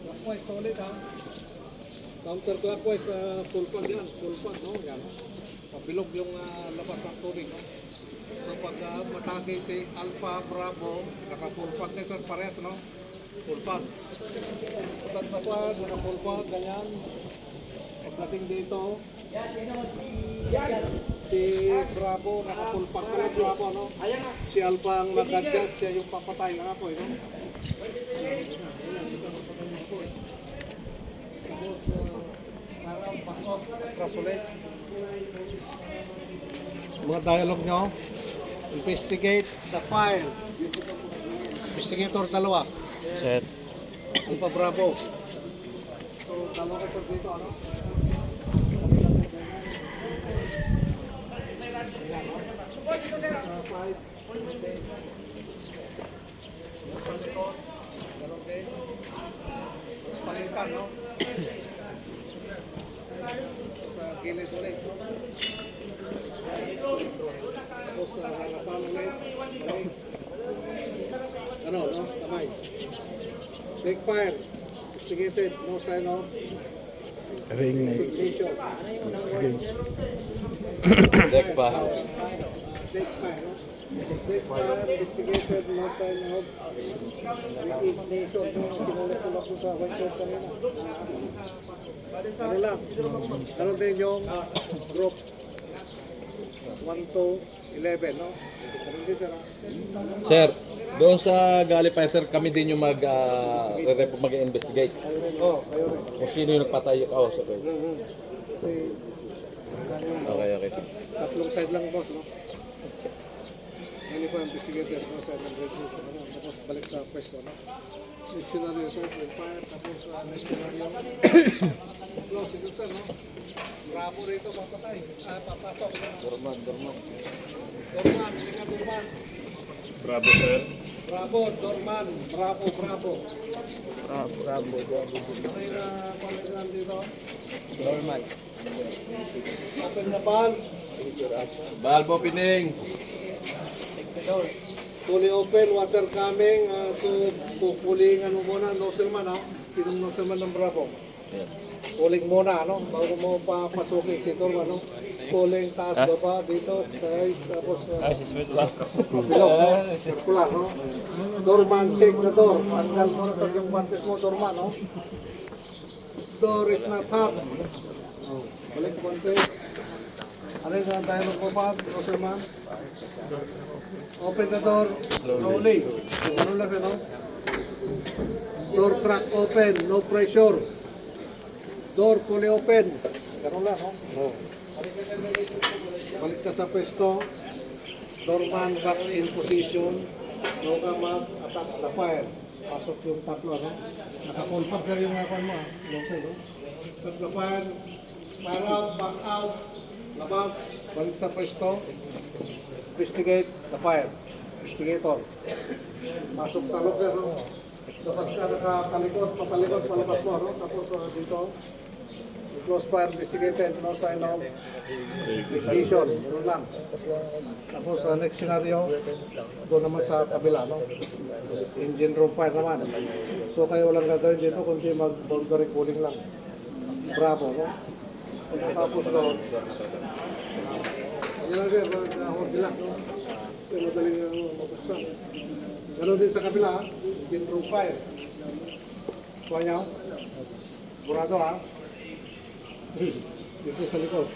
Clockwise, solid ha. Counterclockwise, full pag yan. Full pag, no? Yan. Pabilog yung labas ng tubig, no? So pag matake si Alpha Bravo, naka-full pag kayo sir, parehas, no? Full pag. Pagkatapad, naka-full pag, ganyan. Pagdating dito, si Bravo, naka-full pag ka lang, Bravo, no? Si Alpha ang nag-adjust, siya yung papatay na po, no? Ulit. Mga dialogue nyo, investigate the file. Investigator dalawa. Set. Alpha Bravo. So, dalawa ka dito, ano? Palitan, no? Sa gilid ulit, no? Tapos sa harapan ulit. Ano, no? Kamay. Take fire. Investigated. No sign of Ring na ignition. Deck pa. Take fire, no? Take fire. Investigated. No sign of ignition. Sinulat ko lang po sa whiteboard kanina. Ano lang? Ano din yung group 1 to 11, no? Ano din, sir? Sir, doon sa Galify, sir, kami din yung mag-investigate. Oo, kayo rin. Kung sino yung nagpatay. Oh, so, okay. Kasi, Okay. tatlong side lang, boss, no? Ngayon po, investigator, no? Side ng red news, ano? Tapos balik sa pwesto, no? Next scenario ito, fire, tapos next scenario. Close, ito, sir, no? Bravo rito, papatay. Papasok. Dorman. Dorman, hindi ka Dorman. Bravo, sir. Bravo, Dorman. Bravo. Bravo. Ano yung palitan dito? Dorman. Open na ball. Balbo Pining. Fully open, water coming. So, pupuling ano muna, nozzle man, ha? Sinong nozzle man ng Bravo? Puling muna, ano? Bago mo papasukin si Dorman, no? Puling taas, baba, dito, side, tapos bilog, no? Circular, no? Dorman, check the door. Tanggal mo na sa yung bantes mo, Dorman, no? Door is not hot. Balik bantes. Ano yung dialogue ko pa, Roserman? Open the door slowly. Ano lang, no? Door crack open, no pressure. Door fully open. Ganun lang, no? Balik ka sa pwesto. Doorman back in position. No ka mag-attack the fire. Pasok yung tatlo, no? Nakakulpag sir yung akon mo, ha? Long side, no? Attack the fire. Fire out, back out. Labas. Balik sa pwesto. Investigate the fire. Investigator. Pasok sa loob, sir, no? So, basta nakakalikot, papalikot, palabas mo, no? Tapos dito. Close fire, investigated, no sign of ignition. Yun lang. Tapos next scenario, doon naman sa kabila, no? Engine room fire naman. So kayo walang gagawin dito, kundi mag-boundary cooling lang. Bravo, no? Tapos doon. Yan lang sir, mag-hold lang, no? Kaya madaling mabuksan. Ganon din sa kabila, engine room fire. Kuha niyo? Burado, ha? Dito sa likod.